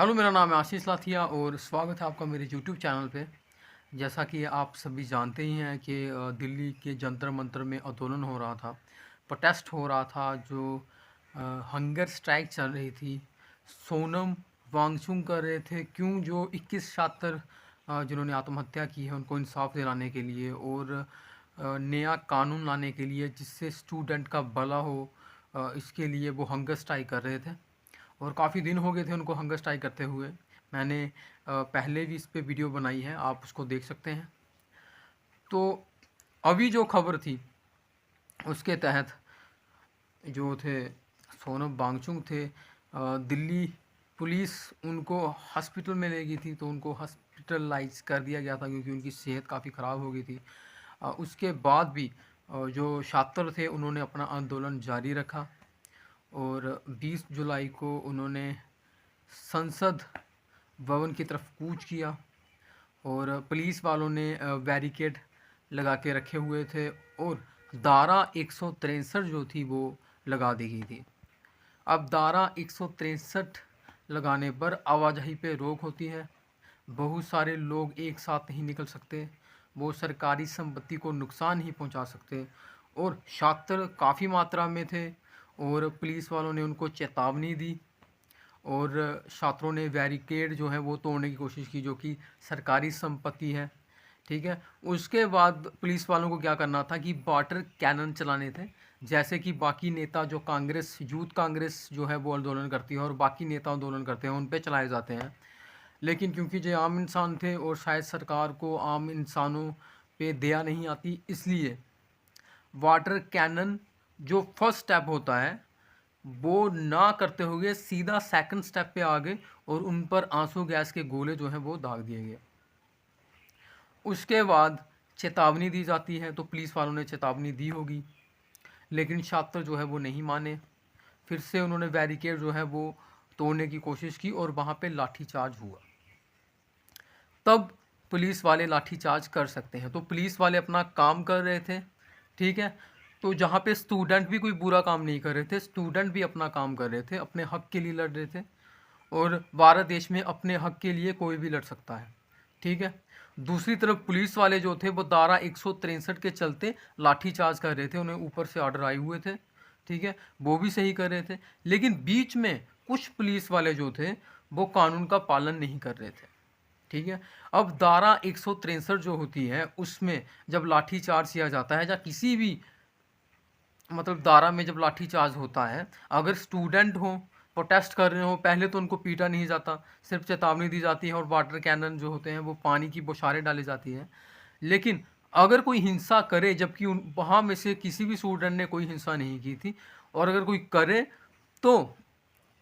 Hello, मेरा नाम है आशीष लाथिया और स्वागत है आपका मेरे यूट्यूब चैनल पे। जैसा कि आप सभी जानते ही हैं कि दिल्ली के जंतर मंतर में आंदोलन हो रहा था, प्रोटेस्ट हो रहा था, जो हंगर स्ट्राइक चल रही थी। सोनम वांगचुक कर रहे थे क्यों, जो 21 छात्र जिन्होंने आत्महत्या की है उनको इंसाफ दिलाने के लिए और नया कानून लाने के लिए जिससे स्टूडेंट का भला हो, इसके लिए वो हंगर स्ट्राइक कर रहे थे। और काफ़ी दिन हो गए थे उनको हंगर स्ट्राइक करते हुए। मैंने पहले भी इस पे वीडियो बनाई है, आप उसको देख सकते हैं। तो अभी जो खबर थी उसके तहत जो थे सोनम वांगचुक थे, दिल्ली पुलिस उनको हॉस्पिटल में ले गई थी, तो उनको हॉस्पिटलाइज कर दिया गया था क्योंकि उनकी सेहत काफ़ी ख़राब हो गई थी। उसके बाद भी जो छात्र थे उन्होंने अपना आंदोलन जारी रखा और 20 जुलाई को उन्होंने संसद भवन की तरफ कूच किया और पुलिस वालों ने बैरिकेड लगा के रखे हुए थे और धारा 163 जो थी वो लगा दी गई थी। अब धारा 163 लगाने पर आवाजाही पे रोक होती है। बहुत सारे लोग एक साथ नहीं निकल सकते, वो सरकारी संपत्ति को नुकसान ही पहुंचा सकते और छात्र काफ़ी मात्रा में थे और पुलिस वालों ने उनको चेतावनी दी और छात्रों ने बैरिकेड जो है वो तोड़ने की कोशिश की, जो कि सरकारी संपत्ति है। ठीक है, उसके बाद पुलिस वालों को क्या करना था कि वाटर कैनन चलाने थे, जैसे कि बाकी नेता जो कांग्रेस यूथ कांग्रेस जो है वो आंदोलन करती है और बाकी नेता आंदोलन करते हैं, उन पे चलाए जाते हैं। लेकिन क्योंकि जो आम इंसान थे और शायद सरकार को आम इंसानों पे दया नहीं आती, इसलिए वाटर कैनन जो फर्स्ट स्टेप होता है वो ना करते हुए सीधा सेकंड स्टेप पे आ गए और उन पर आंसू गैस के गोले जो हैं वो दाग दिए गए। उसके बाद चेतावनी दी जाती है, तो पुलिस वालों ने चेतावनी दी होगी, लेकिन छात्र जो है वो नहीं माने। फिर से उन्होंने बैरिकेड जो है वो तोड़ने की कोशिश की और वहाँ पे लाठीचार्ज हुआ। तब पुलिस वाले लाठीचार्ज कर सकते हैं, तो पुलिस वाले अपना काम कर रहे थे। ठीक है, तो जहाँ पे स्टूडेंट भी कोई बुरा काम नहीं कर रहे थे, स्टूडेंट भी अपना काम कर रहे थे, अपने हक के लिए लड़ रहे थे और भारत देश में अपने हक के लिए कोई भी लड़ सकता है। ठीक है, दूसरी तरफ पुलिस वाले जो थे वो धारा 163 के चलते लाठीचार्ज कर रहे थे, उन्हें ऊपर से ऑर्डर आए हुए थे। ठीक है, वो भी सही कर रहे थे, लेकिन बीच में कुछ पुलिस वाले जो थे वो कानून का पालन नहीं कर रहे थे। ठीक है, अब धारा 163 जो होती है उसमें जब लाठीचार्ज किया जाता है या किसी भी मतलब धारा में जब लाठीचार्ज होता है, अगर स्टूडेंट हो प्रोटेस्ट कर रहे हो, पहले तो उनको पीटा नहीं जाता, सिर्फ चेतावनी दी जाती है और वाटर कैनन जो होते हैं वो पानी की बौछारें डाली जाती हैं। लेकिन अगर कोई हिंसा करे, जबकि वहाँ में से किसी भी स्टूडेंट ने कोई हिंसा नहीं की थी, और अगर कोई करे तो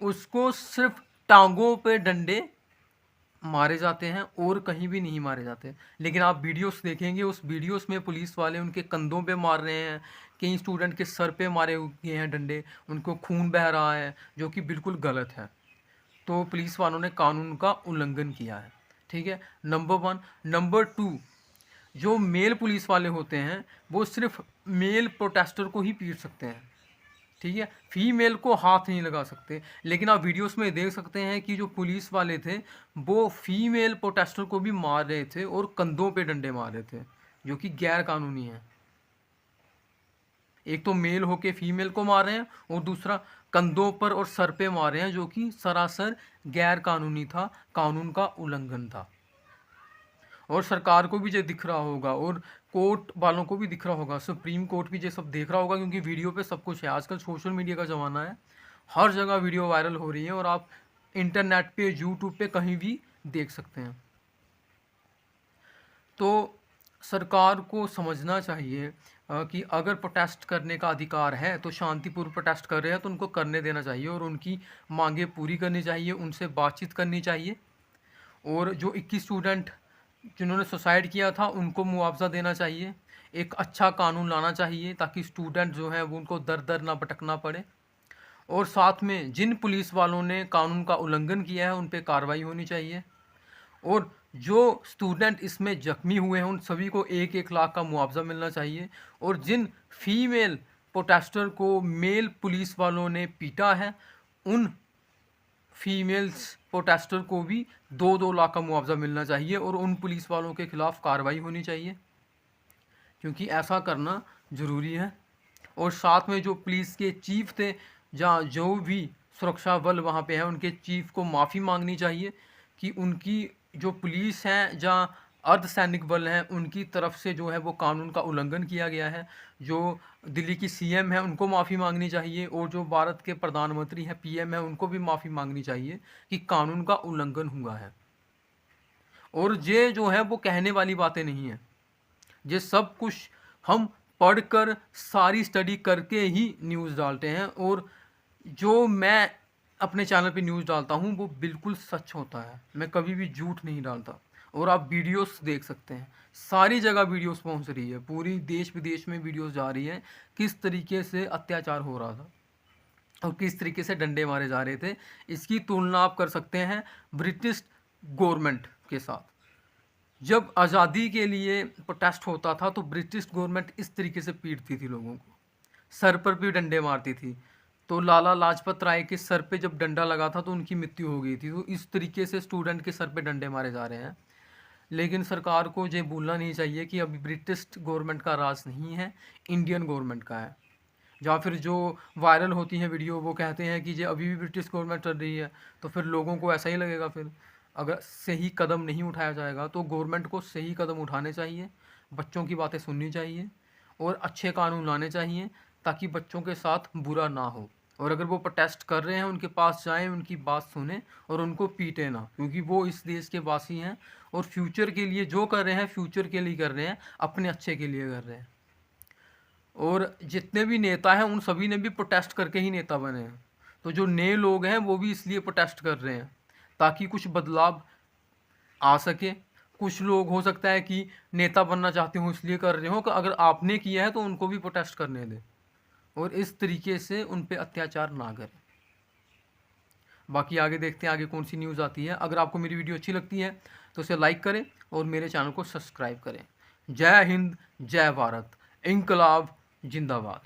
उसको सिर्फ टांगों पे डंडे मारे जाते हैं और कहीं भी नहीं मारे जाते। लेकिन आप वीडियोस देखेंगे, उस वीडियोस में पुलिस वाले उनके कंधों पे मार रहे हैं, कई स्टूडेंट के सर पे मारे हुए हैं डंडे, उनको खून बह रहा है, जो कि बिल्कुल गलत है। तो पुलिस वालों ने कानून का उल्लंघन किया है। ठीक है, नंबर वन। नंबर टू, जो मेल पुलिस वाले होते हैं वो सिर्फ मेल प्रोटेस्टर को ही पीट सकते हैं। ठीक है, फीमेल को हाथ नहीं लगा सकते। लेकिन आप वीडियोस में देख सकते हैं कि जो पुलिस वाले थे वो फीमेल प्रोटेस्टर को भी मार रहे थे और कंधों पे डंडे मार रहे थे, जो कि गैर कानूनी है। एक तो मेल होके फीमेल को मार रहे हैं और दूसरा कंधों पर और सर पे मार रहे हैं, जो कि सरासर गैर कानूनी था, कानून का उल्लंघन था। और सरकार को भी ये दिख रहा होगा और कोर्ट वालों को भी दिख रहा होगा, सुप्रीम कोर्ट भी ये सब देख रहा होगा, क्योंकि वीडियो पे सब कुछ है। आजकल सोशल मीडिया का ज़माना है, हर जगह वीडियो वायरल हो रही है और आप इंटरनेट पे यूट्यूब पे कहीं भी देख सकते हैं। तो सरकार को समझना चाहिए कि अगर प्रोटेस्ट करने का अधिकार है तो शांतिपूर्ण प्रोटेस्ट कर रहे हैं तो उनको करने देना चाहिए और उनकी मांगे पूरी करनी चाहिए, उनसे बातचीत करनी चाहिए। और जो 21 स्टूडेंट जिन्होंने सुसाइड किया था उनको मुआवजा देना चाहिए, एक अच्छा कानून लाना चाहिए ताकि स्टूडेंट जो है वो उनको दर दर ना भटकना पड़े। और साथ में जिन पुलिस वालों ने कानून का उल्लंघन किया है उन पर कार्रवाई होनी चाहिए और जो स्टूडेंट इसमें जख्मी हुए हैं उन सभी को 1-1 लाख का मुआवजा मिलना चाहिए। और जिन फीमेल प्रोटेस्टर को मेल पुलिस वालों ने पीटा है उन फीमेल्स प्रोटेस्टर को भी 2-2 लाख का मुआवजा मिलना चाहिए और उन पुलिस वालों के खिलाफ कार्रवाई होनी चाहिए, क्योंकि ऐसा करना ज़रूरी है। और साथ में जो पुलिस के चीफ थे, जहाँ जो भी सुरक्षा बल वहाँ पे है, उनके चीफ को माफ़ी मांगनी चाहिए कि उनकी जो पुलिस हैं, जहाँ अर्धसैनिक बल हैं, उनकी तरफ से जो है वो कानून का उल्लंघन किया गया है। जो दिल्ली की सीएम है उनको माफ़ी मांगनी चाहिए, और जो भारत के प्रधानमंत्री हैं, पीएम है, उनको भी माफ़ी मांगनी चाहिए कि कानून का उल्लंघन हुआ है। और ये जो है वो कहने वाली बातें नहीं हैं, ये सब कुछ हम पढ़कर सारी स्टडी करके ही न्यूज़ डालते हैं। और जो मैं अपने चैनल पे न्यूज़ डालता हूँ वो बिल्कुल सच होता है, मैं कभी भी झूठ नहीं डालता। और आप वीडियोस देख सकते हैं, सारी जगह वीडियोस पहुँच रही है, पूरी देश विदेश में वीडियोस जा रही है किस तरीके से अत्याचार हो रहा था और किस तरीके से डंडे मारे जा रहे थे। इसकी तुलना आप कर सकते हैं ब्रिटिश गवर्नमेंट के साथ। जब आज़ादी के लिए प्रोटेस्ट होता था तो ब्रिटिश गवर्नमेंट इस तरीके से पीटती थी लोगों को, सर पर भी डंडे मारती थी। तो लाला लाजपत राय के सर पे जब डंडा लगा था तो उनकी मृत्यु हो गई थी। तो इस तरीके से स्टूडेंट के सर पे डंडे मारे जा रहे हैं। लेकिन सरकार को ये भूलना नहीं चाहिए कि अभी ब्रिटिश गवर्नमेंट का राज नहीं है, इंडियन गवर्नमेंट का है। या फिर जो वायरल होती हैं वीडियो, वो कहते हैं कि ये अभी भी ब्रिटिश गवर्नमेंट चल रही है, तो फिर लोगों को ऐसा ही लगेगा। फिर अगर सही कदम नहीं उठाया जाएगा तो गवर्नमेंट को सही कदम उठाने चाहिए, बच्चों की बातें सुननी चाहिए और अच्छे कानून लाने चाहिए ताकि बच्चों के साथ बुरा ना हो। और अगर वो प्रोटेस्ट कर रहे हैं उनके पास जाएं, उनकी बात सुने और उनको पीटे ना, क्योंकि वो इस देश के वासी हैं और फ्यूचर के लिए जो कर रहे हैं फ्यूचर के लिए कर रहे हैं, अपने अच्छे के लिए कर रहे हैं। और जितने भी नेता हैं उन सभी ने भी प्रोटेस्ट करके ही नेता बने हैं। तो जो नए लोग हैं वो भी इसलिए प्रोटेस्ट कर रहे हैं ताकि कुछ बदलाव आ सके। कुछ लोग हो सकता है कि नेता बनना चाहते हो इसलिए कर रहे हो कि अगर आपने किया है तो उनको भी प्रोटेस्ट करने दें और इस तरीके से उन पे अत्याचार ना करें। बाकी आगे देखते हैं आगे कौन सी न्यूज़ आती है। अगर आपको मेरी वीडियो अच्छी लगती है तो उसे लाइक करें और मेरे चैनल को सब्सक्राइब करें। जय हिंद, जय भारत, इंकलाब जिंदाबाद।